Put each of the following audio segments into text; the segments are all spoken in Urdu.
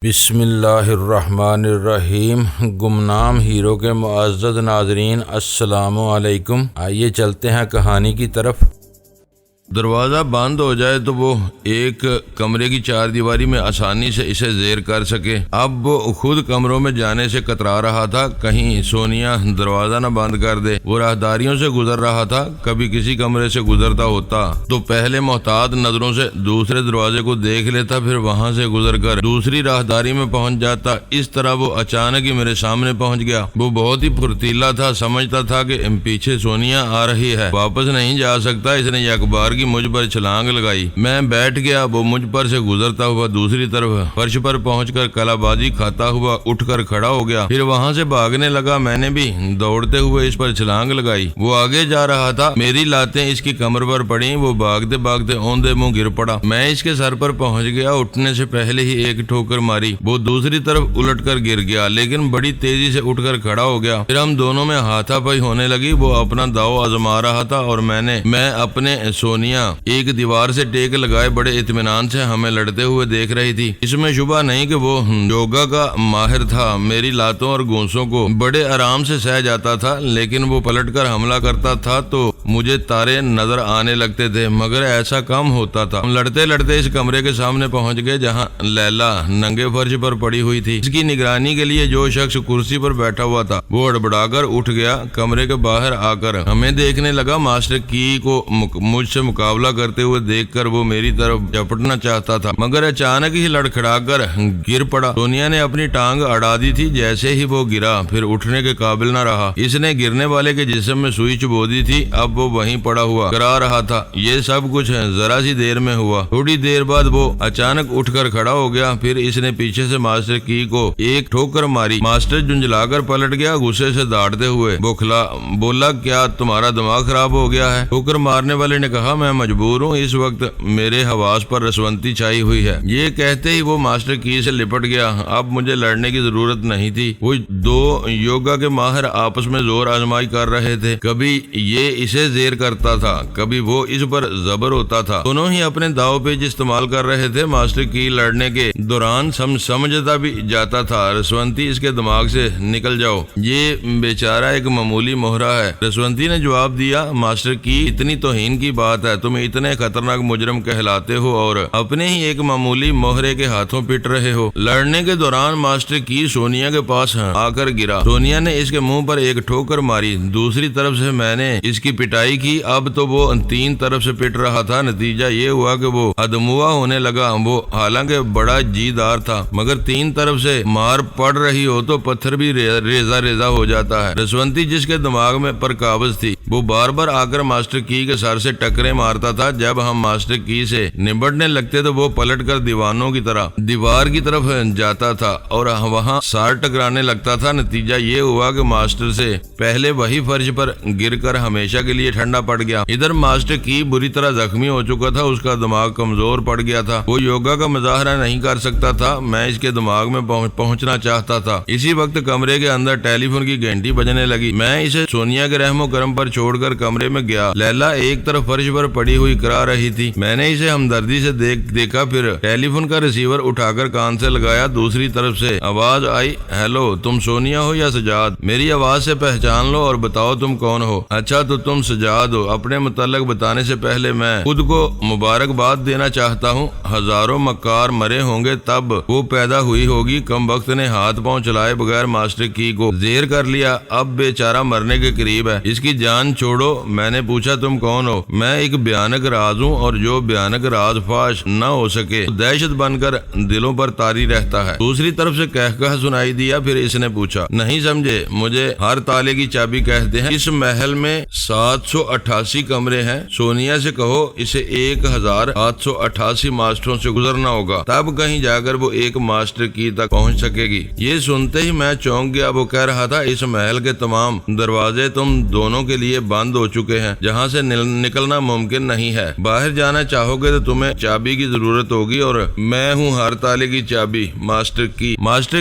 بسم اللہ الرحمن الرحیم۔ گمنام ہیرو کے معزز ناظرین، السلام علیکم۔ آئیے چلتے ہیں کہانی کی طرف۔ دروازہ بند ہو جائے تو وہ ایک کمرے کی چار دیواری میں آسانی سے اسے زیر کر سکے۔ اب وہ خود کمروں میں جانے سے کترا رہا تھا، کہیں سونیا دروازہ نہ بند کر دے۔ وہ راہداریوں سے گزر رہا تھا، کبھی کسی کمرے سے گزرتا ہوتا تو پہلے محتاط نظروں سے دوسرے دروازے کو دیکھ لیتا، پھر وہاں سے گزر کر دوسری راہداری میں پہنچ جاتا۔ اس طرح وہ اچانک ہی میرے سامنے پہنچ گیا۔ وہ بہت ہی پھرتیلا تھا، سمجھتا تھا کہ پیچھے سونیا آ رہی ہے، واپس نہیں جا سکتا۔ اس نے یک بار کی مجھ پر چھلانگ لگائی، میں بیٹھ گیا۔ وہ مجھ پر سے گزرتا ہوا دوسری طرف فرش پر پہنچ کر کلا بازی کھاتا ہوا اٹھ کر کھڑا ہو گیا، پھر وہاں سے بھاگنے لگا۔ میں نے بھی دوڑتے ہوئے اس پر چھلانگ لگائی۔ وہ آگے جا رہا تھا، میری لاتیں اس کی کمر پر پڑیں، وہ بھاگتے بھاگتے اوندے منہ گر پڑا۔ میں اس کے سر پر پہنچ گیا، اٹھنے سے پہلے ہی ایک ٹھوکر ماری۔ وہ دوسری طرف الٹ کر گر گیا، لیکن بڑی تیزی سے اٹھ کر کھڑا ہو گیا۔ پھر ہم دونوں میں ہاتھا پائی ہونے لگی۔ وہ اپنا داؤ آزما رہا تھا اور میں اپنے سونیا ایک دیوار سے ٹیک لگائے بڑے اطمینان سے ہمیں لڑتے ہوئے دیکھ رہی تھی۔ اس میں شبہ نہیں کہ وہ یوگا کا ماہر تھا، میری لاتوں اور گونسوں کو بڑے آرام سے سہ جاتا تھا، لیکن وہ پلٹ کر حملہ کرتا تھا تو مجھے تارے نظر آنے لگتے تھے، مگر ایسا کم ہوتا تھا۔ ہم لڑتے لڑتے اس کمرے کے سامنے پہنچ گئے جہاں لیلا ننگے فرش پر پڑی ہوئی تھی۔ اس کی نگرانی کے لیے جو شخص کرسی پر بیٹھا ہوا تھا وہ ہڑبڑا کر اٹھ گیا، کمرے کے باہر آ کر ہمیں دیکھنے لگا۔ ماسٹر کی کو مجھ سے مقابلہ کرتے ہوئے دیکھ کر وہ میری طرف جھپٹنا چاہتا تھا، مگر اچانک ہی لڑکھڑا کر گر پڑا۔ سونیا نے اپنی ٹانگ اڑا دی تھی، جیسے ہی وہ گرا پھر اٹھنے کے قابل نہ رہا۔ اس نے گرنے والے کے جسم میں سوئی چبو دی تھی، اب وہ وہیں پڑا ہوا کرا رہا تھا۔ یہ سب کچھ ذرا سی دیر میں ہوا۔ تھوڑی دیر بعد وہ اچانک اٹھ کر کھڑا ہو گیا، پھر اس نے پیچھے سے ماسٹر کی کو ایک ٹھوکر ماری۔ ماسٹر جنجلا کر پلٹ گیا، غصے سے داڑتے ہوئے بولا کیا تمہارا دماغ خراب ہو گیا ہے؟ ٹھوکر مارنے والے نے کہا میں مجبور ہوں، اس وقت میرے حواس پر رسونتی چھائی ہوئی ہے۔ یہ کہتے ہی وہ ماسٹر کی سے لپٹ گیا۔ اب مجھے لڑنے کی ضرورت نہیں تھی، وہ دو یوگا کے ماہر آپس میں زور آزمائی کر رہے تھے، کبھی یہ اسے زیر کرتا تھا، کبھی وہ اس پر زبر ہوتا تھا۔ دونوں ہی اپنے داؤ پیچ استعمال کر رہے تھے۔ ماسٹر کی لڑنے کے دوران سمجھتا بھی جاتا تھا رسونتی اس کے دماغ سے نکل جاؤ، یہ بیچارہ ایک معمولی مہرہ ہے۔ رسونتی نے جواب دیا ماسٹر کی اتنی توہین کی بات ہے، تم اتنے خطرناک مجرم کہلاتے ہو اور اپنے ہی ایک معمولی مہرے کے ہاتھوں پٹ رہے ہو۔ لڑنے کے دوران ماسٹر کی سونیا کے پاس آ کر گرا، سونیا نے اس کے منہ پر ایک ٹھوکر ماری، دوسری طرف سے میں نے اس کی پٹائی کی۔ اب تو وہ تین طرف سے پٹ رہا تھا، نتیجہ یہ ہوا کہ وہ ادموا ہونے لگا۔ وہ حالانکہ بڑا جی دار تھا، مگر تین طرف سے مار پڑ رہی ہو تو پتھر بھی ریزہ ریزہ ہو جاتا ہے۔ رسونتی جس کے دماغ میں پر قابض تھی، وہ بار بار آ کر ماسٹر کی کے سر سے ٹکرے مارتا تھا۔ جب ہم ماسٹر کی سے نبڑنے لگتے تو وہ پلٹ کر دیوانوں کی طرح دیوار کی طرف جاتا تھا اور وہاں سار ٹکرانے لگتا تھا۔ نتیجہ یہ ہوا کہ ماسٹر سے پہلے وہی فرش پر گر کر ہمیشہ کے لیے ٹھنڈا پڑ گیا۔ ادھر ماسٹر کی بری طرح زخمی ہو چکا تھا، اس کا دماغ کمزور پڑ گیا تھا، وہ یوگا کا مظاہرہ نہیں کر سکتا تھا۔ میں اس کے دماغ میں پہنچنا چاہتا تھا۔ اسی وقت کمرے کے اندر ٹیلی فون کی گھنٹی بجنے لگی۔ میں اسے سونیا کے رحم و کرم پر چھوڑ کر کمرے میں گیا۔ لیلا ایک طرف فرش پر پڑی ہوئی کرا رہی تھی، میں نے اسے ہمدردی سے دیکھا، پھر ٹیلی فون کا ریسیور اٹھا کر کان سے لگایا۔ دوسری طرف سے آواز آئی، ہیلو، تم سونیا ہو یا سجاد؟ میری آواز سے پہچان لو اور بتاؤ تم کون ہو۔ اچھا تو تم سجاد ہو۔ اپنے متعلق بتانے سے پہلے میں خود کو مبارکباد دینا چاہتا ہوں، ہزاروں مکار مرے ہوں گے تب وہ پیدا ہوئی ہوگی۔ کم وقت نے ہاتھ پاؤں چلائے بغیر ماسٹر کی کو زیر کر لیا، اب بیچارہ مرنے کے قریب ہے، اس کی جان چھوڑو۔ میں نے پوچھا تم کون ہو؟ میں ایک بھیانک راز ہوں اور جو بھیانک راز فاش نہ ہو سکے دہشت بن کر دلوں پر طاری رہتا ہے۔ دوسری طرف سے کہہ سنائی دیا، پھر اس نے پوچھا نہیں سمجھے؟ مجھے ہر تالے کی چابی کہتے ہیں، اس محل میں 788 کمرے ہیں، سونیا سے کہو اسے 1788 ماسٹروں سے گزرنا ہوگا، تب کہیں جا کر وہ ایک ماسٹر کی تک پہنچ سکے گی۔ یہ سنتے ہی میں چونک گیا۔ وہ کہہ رہا تھا اس محل کے تمام دروازے تم دونوں کے لیے لیے بند ہو چکے ہیں، جہاں سے نکلنا ممکن نہیں ہے۔ باہر جانا چاہو گے تو تمہیں چابی کی ضرورت ہوگی، اور میں ہوں ہر تالے کی چابی، ماسٹر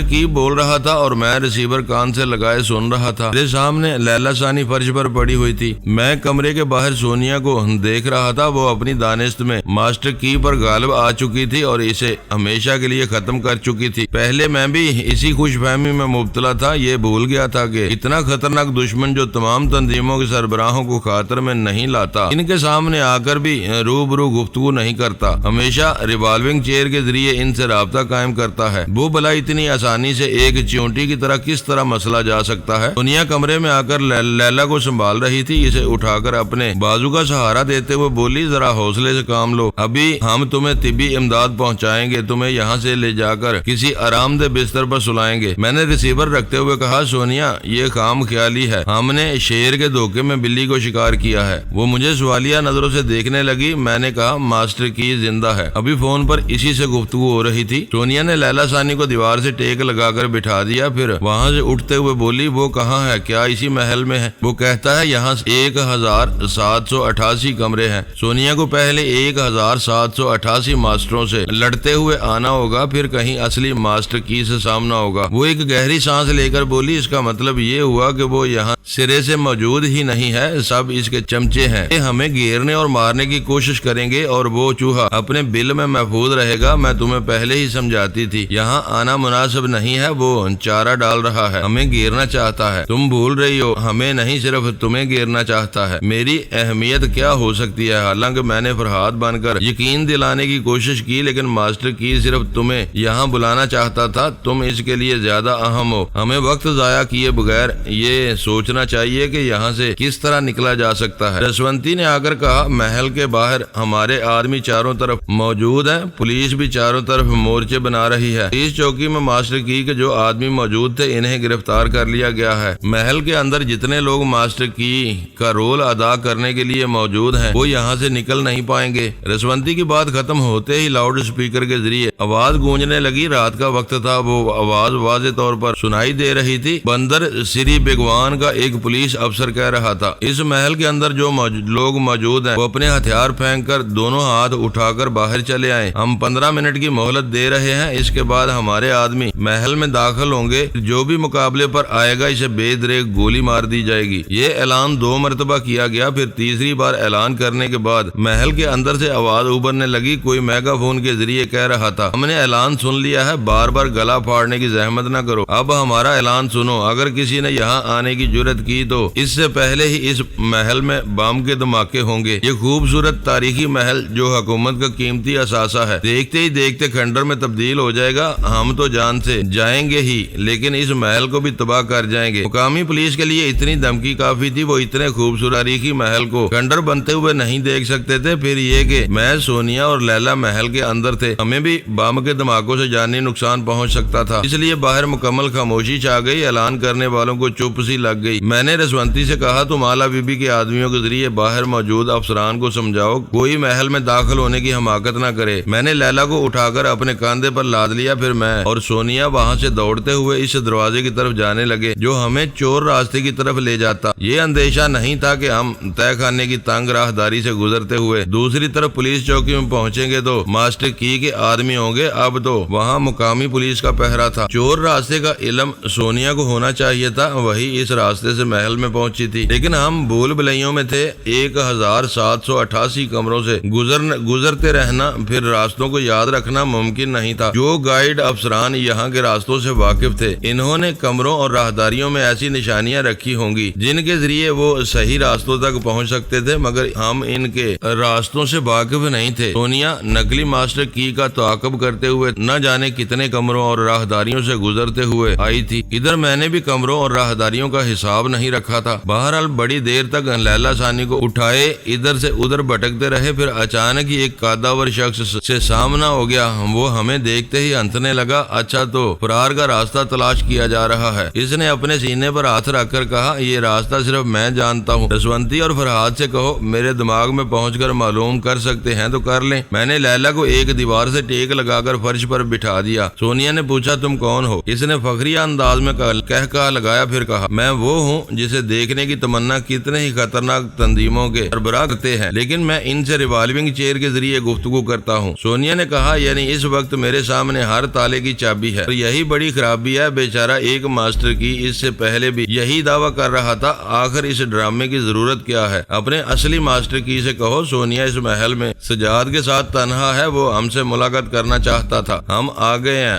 کی بول رہا تھا اور میں ریسیور کان سے لگائے سن رہا تھا۔ میرے سامنے لیلا ثانی فرش پر پڑی ہوئی تھی۔ میں کمرے کے باہر سونیا کو دیکھ رہا تھا۔ وہ اپنی دانست میں ماسٹر کی پر غالب آ چکی تھی اور اسے ہمیشہ کے لیے ختم کر چکی تھی۔ پہلے میں بھی اسی خوش فہمی میں مبتلا تھا، یہ بھول گیا تھا کہ اتنا خطرناک دشمن جو تمام تنظیموں کے سربراہوں کو خاطر میں نہیں لاتا، ان کے سامنے آ کر بھی روبرو گفتگو نہیں کرتا، ہمیشہ ریوالونگ چیئر کے ذریعے ان سے رابطہ قائم کرتا ہے۔ وہ بلا اتنی آسانی سے ایک چونٹی کی طرح کس طرح مسئلہ جا سکتا ہے؟ دنیا کمرے میں آ کر لیلا کو سنبھال رہی تھی، اسے اٹھا کر اپنے بازو کا سہارا دیتے ہوئے بولی، ذرا حوصلے سے کام لو، ابھی ہم تمہیں طبی امداد پہنچائیں گے، تمہیں یہاں سے لے جا کر کسی آرام دہ بستر پر سلائیں گے۔ میں نے ریسیور رکھتے ہوئے کہا، سونیا یہ خام خیالی ہے، ہم نے شیر کے دھوکے میں بلی کو شکار کیا ہے۔ وہ مجھے سوالیہ نظروں سے دیکھنے لگی۔ میں نے کہا، ماسٹر کی زندہ ہے، ابھی فون پر اسی سے گفتگو ہو رہی تھی۔ سونیا نے لیلا ثانی کو دیوار سے ٹیک لگا کر بٹھا دیا، پھر وہاں سے اٹھتے ہوئے بولی، وہ کہاں ہے؟ کیا اسی محل میں ہے؟ وہ کہتا ہے یہاں 1788 کمرے ہیں۔ سونیا کو پہلے 1788 ماسٹروں سے لڑتے ہوئے آنا ہوگا، پھر کہیں اصلی ماسٹر کی سے سامنا ہوگا۔ وہ ایک گہری سانس لے کر بولی، اس کا مطلب یہ ہوا کہ وہ یہاں سرے سے موجود ہی نہیں ہے، سب اس کے چمچے ہیں، یہ ہمیں گھیرنے اور مارنے کی کوشش کریں گے اور وہ چوہا اپنے بل میں محفوظ رہے گا۔ میں تمہیں پہلے ہی سمجھاتی تھی، یہاں آنا مناسب نہیں ہے، وہ چارہ ڈال رہا ہے، ہمیں گھیرنا چاہتا ہے۔ تم بھول رہی ہو، ہمیں نہیں صرف تمہیں گھیرنا چاہتا ہے۔ میری اہمیت کیا ہو سکتی ہے؟ حالانکہ میں نے فرحات بن کر یقین دلانے کی کوشش کی، لیکن ماسٹر کی صرف تمہیں یہاں بلانا چاہتا تھا، تم اس کے لیے زیادہ اہم ہو۔ ہمیں وقت ضائع کیے بغیر یہ سوچنا چاہیے کہ یہاں سے کس طرح نکلا جا سکتا ہے۔ جسونتی نے آ کر کہا، محل کے باہر ہمارے آدمی چاروں طرف موجود ہیں، پولیس بھی چاروں طرف مورچے بنا رہی ہے۔ اس چوکی میں ماسٹر کی کے جو آدمی موجود تھے انہیں گرفتار کر لیا گیا ہے۔ محل کے اندر جتنے لوگ ماسٹر کی کا رول ادا کرنے کے لیے موجود ہیں وہ یہاں سے نکل نہیں پائیں گے۔ جسونتی کی بات ختم ہوتے ہی لاؤڈ اسپیکر کے ذریعے آواز گونجنے لگی۔ رات کا وقت تھا، وہ آواز واضح طور پر سنائی دے رہی تھی۔ بندر سری بیگوان کا ایک پولیس افسر کہہ رہا تھا، اس محل کے اندر جو لوگ موجود ہیں وہ اپنے ہتھیار پھینک کر دونوں ہاتھ اٹھا کر باہر چلے آئیں۔ ہم 15 منٹ کی مہلت دے رہے ہیں، اس کے بعد ہمارے آدمی محل میں داخل ہوں گے، جو بھی مقابلے پر آئے گا اسے بے دریغ گولی مار دی جائے گی۔ یہ اعلان 2 مرتبہ کیا گیا، پھر تیسری بار اعلان کرنے کے بعد محل کے اندر سے آواز ابھرنے لگی۔ کوئی میگا فون کے ذریعے کہہ رہا تھا، ہم نے اعلان سن لیا ہے، بار بار گلا پھاڑنے کی زحمت نہ کرو، اب ہمارا اعلان سنو۔ اگر کسی نے یہاں آنے کی جرت کی تو اس سے پہلے ہی اس محل میں بم کے دھماکے ہوں گے۔ یہ خوبصورت تاریخی محل جو حکومت کا قیمتی اثاثہ ہے، دیکھتے ہی دیکھتے کھنڈر میں تبدیل ہو جائے گا۔ ہم تو جان سے جائیں گے ہی، لیکن اس محل کو بھی تباہ کر جائیں گے۔ مقامی پولیس کے لیے اتنی دھمکی کافی تھی، وہ اتنے خوبصورت تاریخی محل کو کھنڈر بنتے ہوئے نہیں دیکھ سکتے تھے۔ پھر یہ کہ میں، سونیا اور لیلا محل کے اندر تھے، ہمیں بھی بم کے دھماکوں سے جانی نقصان پہنچ سکتا تھا، اس لیے باہر مکمل خاموشی چھا گئی۔ اعلان کرنے والوں کو چپ سی لگ گئی۔ میں نے جسونتی سے کہا، تم آلا بی بی کے آدمیوں کے ذریعے باہر موجود افسران کو سمجھاؤ کوئی محل میں داخل ہونے کی حماقت نہ کرے۔ میں نے لیلا کو اٹھا کر اپنے کاندھے پر لاد لیا، پھر میں اور سونیا وہاں سے دوڑتے ہوئے اس دروازے کی طرف جانے لگے جو ہمیں چور راستے کی طرف لے جاتا۔ یہ اندیشہ نہیں تھا کہ ہم طے خانے کی تنگ راہداری سے گزرتے ہوئے دوسری طرف پولیس چوکی میں پہنچیں گے تو ماسٹر کی کے آدمی ہوں گے۔ اب تو وہاں مقامی پولیس کا پہرا تھا۔ چور راستے کا علم سونیا کو ہونا چاہیے تھا، وہی اس راستے سے محل میں پہنچی تھی، لیکن ہم بھول بھلائیوں میں تھے۔ 1788 کمروں سے گزرتے رہنا، پھر راستوں کو یاد رکھنا ممکن نہیں تھا۔ جو گائیڈ افسران یہاں کے راستوں سے واقف تھے، انہوں نے کمروں اور راہداریوں میں ایسی نشانیاں رکھی ہوں گی جن کے ذریعے وہ صحیح راستوں تک پہنچ سکتے تھے، مگر ہم ان کے راستوں سے واقف نہیں تھے۔ سونیا نقلی ماسٹر کی کا تعاقب کرتے ہوئے نہ جانے کتنے کمروں اور راہداریوں سے گزرتے ہوئے آئی تھی۔ ادھر میں نے بھی کمروں اور راہداریوں کا حساب نہیں رکھا تھا۔ بہرحال بڑی دیر تک لیلا ثانی کو اٹھائے ادھر سے ادھر بھٹکتے رہے، پھر اچانک ہی ایک قاداور شخص سے سامنا ہو گیا۔ وہ ہمیں دیکھتے ہی ہنسنے لگا۔ اچھا، تو فرار کا راستہ تلاش کیا جا رہا ہے؟ اس نے اپنے سینے پر ہاتھ رکھ کر کہا، یہ راستہ صرف میں جانتا ہوں۔ جسونتی اور فرحات سے کہو میرے دماغ میں پہنچ کر معلوم کر سکتے ہیں تو کر لیں۔ میں نے لیلا کو ایک دیوار سے ٹیک لگا کر فرش پر بٹھا دیا۔ سونیا نے پوچھا، تم کون ہو؟ اس نے فخریہ انداز میں کہہ لگایا، پھر کہا، میں وہ ہوں جسے دیکھنے کی تمنا بننا کتنے ہی خطرناک تنظیموں کے سربراہ کرتے ہیں، لیکن میں ان سے ریوالونگ چیئر کے ذریعے گفتگو کرتا ہوں۔ سونیا نے کہا، یعنی اس وقت میرے سامنے ہر تالے کی چابی ہے، اور یہی بڑی خرابی ہے۔ بیچارہ ایک ماسٹر کی اس سے پہلے بھی یہی دعویٰ کر رہا تھا، آخر اس ڈرامے کی ضرورت کیا ہے؟ اپنے اصلی ماسٹر کی سے کہو سونیا اس محل میں سجاد کے ساتھ تنہا ہے، وہ ہم سے ملاقات کرنا چاہتا تھا، ہم آ گئے ہیں،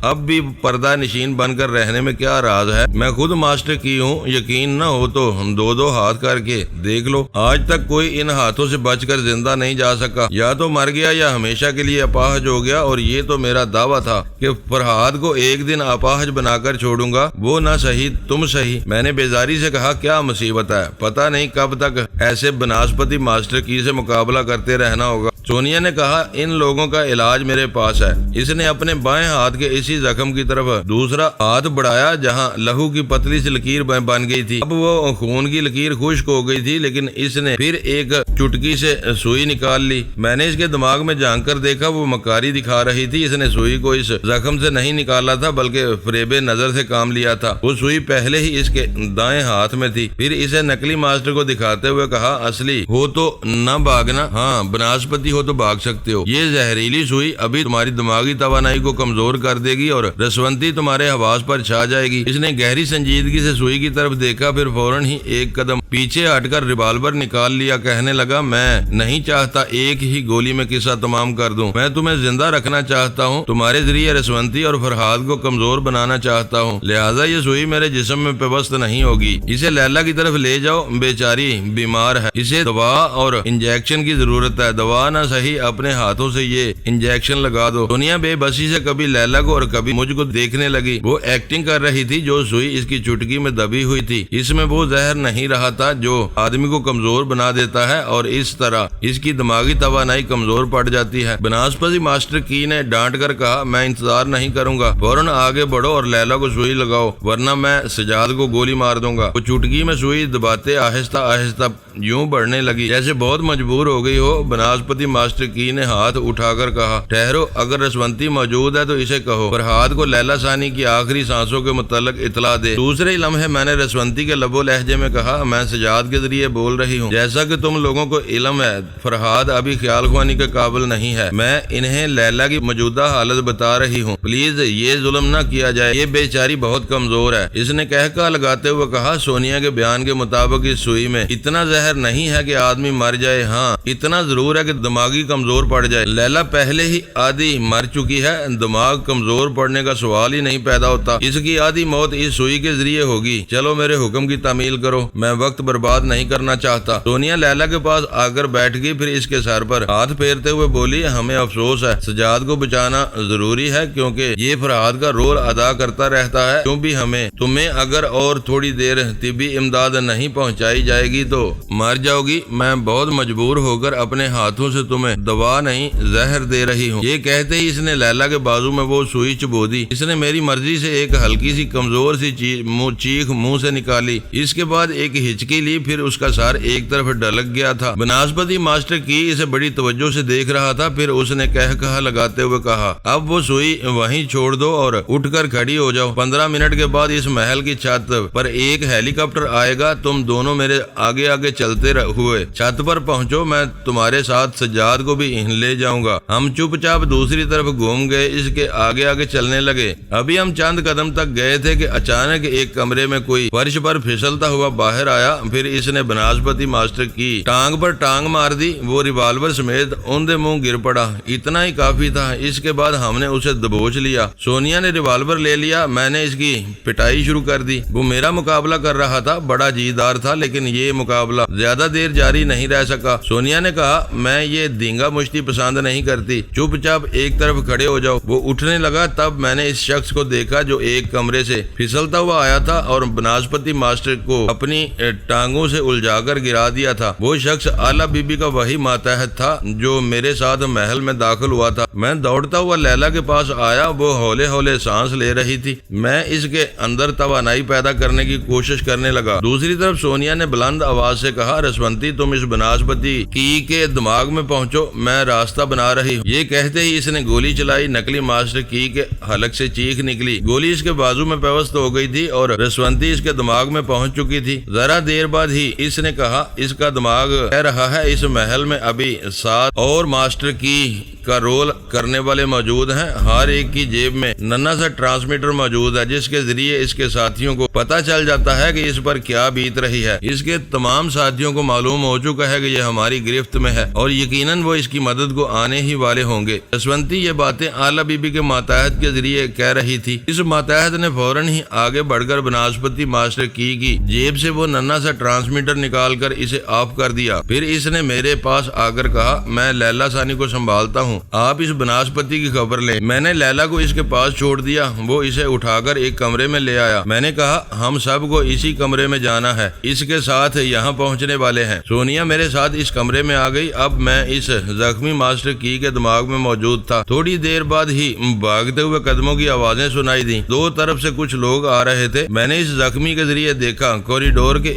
اب بھی پردہ نشین بن کر رہنے میں کیا راز ہے؟ میں خود ماسٹر کی ہوں، یقین نہ ہو تو دو ہاتھ کر کے دیکھ لو، آج تک کوئی ان ہاتھوں سے بچ کر زندہ نہیں جا سکا، یا تو مر گیا یا ہمیشہ کے لیے اپاہج ہو گیا، اور یہ تو میرا دعویٰ تھا کہ فرحاد کو ایک دن اپاہج بنا کر چھوڑوں گا، وہ نہ صحیح تم صحیح۔ میں نے بیزاری سے کہا، کیا مصیبت ہے، پتہ نہیں کب تک ایسے بناسپتی ماسٹر کی سے مقابلہ کرتے رہنا ہوگا۔ سونیا نے کہا، ان لوگوں کا علاج میرے پاس ہے۔ اس نے اپنے بائیں ہاتھ کے اسی زخم کی طرف دوسرا ہاتھ بڑھایا جہاں لہو کی پتلی سی لکیر بن گئی تھی، اب وہ خون کی لکیر خشک ہو گئی تھی، لیکن اس نے پھر ایک چٹکی سے سوئی نکال لی۔ میں نے اس کے دماغ میں جھانک کر دیکھا، وہ مکاری دکھا رہی تھی، اس نے سوئی کو اس زخم سے نہیں نکالا تھا بلکہ فریب نظر سے کام لیا تھا۔ وہ سوئی پہلے ہی اس کے دائیں ہاتھ میں تھی۔ پھر اسے نکلی ماسٹر کو دکھاتے ہوئے کہا، اصلی ہو تو نہ بھاگنا، ہاں بناسپتی ہو تو بھاگ سکتے ہو، یہ زہریلی سوئی ابھی تمہاری دماغی توانائی کو کمزور کر دے گی اور رسونتی تمہارے حواس پر چھا جائے گی۔ اس نے گہری سنجیدگی سے سوئی کی طرف دیکھا، پھر فوراً ہی ایک قدم پیچھے ہٹ کر ریوالور نکال لیا، کہنے لگا، میں نہیں چاہتا ایک ہی گولی میں قصہ تمام کر دوں، میں تمہیں زندہ رکھنا چاہتا ہوں، تمہارے ذریعے رسونتی اور فرحاد کو کمزور بنانا چاہتا ہوں، لہٰذا یہ سوئی میرے جسم میں پیوست نہیں ہوگی۔ اسے لیلا کی طرف لے جاؤ، بیچاری بیمار ہے، اسے دوا اور انجیکشن کی ضرورت ہے، دوا نہ صحیح اپنے ہاتھوں سے یہ انجیکشن لگا دو۔ دنیا بے بسی سے کبھی لیلا کو اور کبھی مجھ کو دیکھنے لگی، وہ ایکٹنگ کر رہی تھی، جو سوئی اس کی چٹکی میں دبی ہوئی تھی، اس میں وہ زہر نہیں رہا تھا جو آدمی کو کمزور بنا دیتا ہے، اور اس طرح اس کی دماغی توانائی کمزور پڑ جاتی ہے۔ بناسپتی ماسٹر کی نے ڈانٹ کر کہا، میں انتظار نہیں کروں گا، فوراً آگے بڑھو اور لیلا کو سوئی لگاؤ، ورنہ میں سجاد کو گولی مار دوں گا۔ وہ چٹکی میں سوئی دباتے آہستہ آہستہ یوں بڑھنے لگی جیسے بہت مجبور ہو گئی ہو۔ بناسپتی ماسٹر کی نے ہاتھ اٹھا کر کہا، ٹھہرو، اگر رسونتی موجود ہے تو اسے کہو فرحاد کو لیلا ثانی کی آخری سانسوں کے متعلق اطلاع دے۔ دوسرے لمحے میں نے رسونتی کے لب و لہجے میں کہا، میں سجاد کے ذریعے بول رہی ہوں، جیسا کہ تم لوگوں کو علم ہے فرحاد ابھی خیال خوانی کے قابل نہیں ہے، میں انہیں لیلا کی موجودہ حالت بتا رہی ہوں، پلیز یہ ظلم نہ کیا جائے، یہ بیچاری بہت کمزور ہے۔ اس نے کہا لگاتے ہوئے کہا، سونیا کے بیان کے مطابق اس سوئی میں اتنا زہر نہیں ہے کہ آدمی مر جائے، ہاں اتنا ضرور ہے کہ دماغی کمزور پڑ جائے۔ لیلا پہلے ہی آدھی مر چکی ہے، دماغ کمزور پڑنے کا سوال ہی نہیں پیدا ہوتا، اس کی آدھی موت اس سوئی کے ذریعے ہوگی۔ چلو میرے حکم کی تعمیل کرو، میں وقت برباد نہیں کرنا چاہتا۔ سونیا لیلا کے پاس آ کر بیٹھ گئی، پھر اس کے سر پر ہاتھ پھیرتے ہوئے بولی، ہمیں افسوس ہے، سجاد کو بچانا ضروری ہے کیونکہ یہ فرحاد کا رول ادا کرتا رہتا ہے، کیوں بھی تمہیں اگر اور تھوڑی دیر طبی امداد نہیں پہنچائی جائے گی تو مر جاؤ گی، میں بہت مجبور ہو کر اپنے ہاتھوں سے تمہیں دوا نہیں زہر دے رہی ہوں۔ یہ کہتے ہی اس نے لیلا کے بازو میں وہ سوئی چبو دی۔ اس نے میری مرضی سے ایک ہلکی سی کمزور سی چیخ منہ سے نکالی، اس کے بعد ایک ہچکی لی، پھر اس کا سر ایک طرف ڈلک گیا تھا۔ بناسپتی ماسٹر کی اسے بڑی توجہ سے دیکھ رہا تھا، پھر اس نے کہا لگاتے ہوئے کہا، اب وہ سوئی وہیں چھوڑ دو اور اٹھ کر کھڑی ہو جاؤ، 15 منٹ کے بعد اس محل کی چھت پر ایک ہیلی کاپٹر آئے گا، تم دونوں میرے آگے آگے چلتے ہوئے چھت پر پہنچو، میں تمہارے ساتھ سجاد کو بھی لے جاؤں گا۔ ہم چپ چاپ دوسری طرف گھوم گئے، اس کے آگے آگے چلنے لگے۔ ابھی ہم چند قدم تک گئے تھے کہ اچانک ایک کمرے میں کوئی فرش پر پھسلتا ہوا باہر آیا، پھر اس نے بناسپتی ماسٹر کی ٹانگ پر ٹانگ مار دی، وہ ریوالور سمیت اوندے منہ گر پڑا، اتنا ہی کافی تھا۔ اس کے بعد ہم نے اسے دبوچ لیا، سونیا نے ریوالور لے لیا، میں نے اس کی پٹائی شروع کر دی۔ وہ میرا مقابلہ کر رہا تھا، بڑا جیدار تھا، لیکن یہ مقابلہ زیادہ دیر جاری نہیں رہ سکا۔ سونیا نے کہا، میں یہ دینگا مشتی پسند نہیں کرتی، چپ چاپ ایک طرف کھڑے ہو جاؤ۔ وہ اٹھنے لگا، تب میں نے اس شخص کو دیکھا جو ایک کمرے سے پھسلتا ہوا آیا تھا اور بناسپتی ماسٹر کو اپنی ٹانگوں سے الجھا کر گرا دیا تھا۔ وہ شخص آلہ بی بی کا وہی ماتحت تھا جو میرے ساتھ محل میں داخل ہوا تھا۔ میں دوڑتا ہوا لیلا کے پاس آیا، وہ ہولے ہولے سانس لے رہی تھی، میں اس کے اندر توانائی پیدا کرنے کی کوشش کرنے لگا۔ دوسری طرف سونیا نے بلند آواز سے کہا، رسونتی تم اس بناسپتی کی کے دماغ میں پہنچو، میں راستہ بنا رہی ہوں۔ یہ کہتے ہی اس نے گولی چلائی، نکلی ماسٹر کی کے حلق سے چیخ نکلی، گولی اس کے بازو میں پیوست ہو گئی تھی اور رسونتی اس کے دماغ میں پہنچ چکی تھی۔ ذرا دیر دیر بعد ہی اس نے کہا اس کا دماغ کہہ رہا ہے اس محل میں ابھی 7 اور ماسٹر کی کا رول کرنے والے موجود ہیں، ہر ایک کی جیب میں ننا سا ٹرانسمیٹر موجود ہے جس کے ذریعے اس کے ساتھیوں کو پتہ چل جاتا ہے کہ اس پر کیا بیت رہی ہے۔ اس کے تمام ساتھیوں کو معلوم ہو چکا ہے کہ یہ ہماری گرفت میں ہے اور یقیناً وہ اس کی مدد کو آنے ہی والے ہوں گے۔ جسونتی یہ باتیں آلہ بی بی کے ماتحت کے ذریعے کہہ رہی تھی۔ اس ماتحت نے فوراً ہی آگے بڑھ کر بناسپتی ماسٹر کی جیب سے وہ ننا سا ٹرانسمیٹر نکال کر اسے آف کر دیا۔ پھر اس نے میرے پاس آ کر کہا میں لیلا ثانی کو سنبھالتا ہوں، آپ اس بناسپتی کی خبر لیں۔ میں نے لیلا کو اس کے پاس چھوڑ دیا، وہ اسے اٹھا کر ایک کمرے میں لے آیا۔ میں نے کہا ہم سب کو اسی کمرے میں جانا ہے، اس کے ساتھ یہاں پہنچنے والے ہیں۔ سونیا میرے ساتھ اس کمرے میں آ گئی۔ اب میں اس زخمی ماسٹر کی کے دماغ میں موجود تھا۔ تھوڑی دیر بعد ہی بھاگتے ہوئے قدموں کی آوازیں سنائی دیں، دو طرف سے کچھ لوگ آ رہے تھے۔ میں نے اس زخمی کے ذریعے دیکھا کوریڈور کے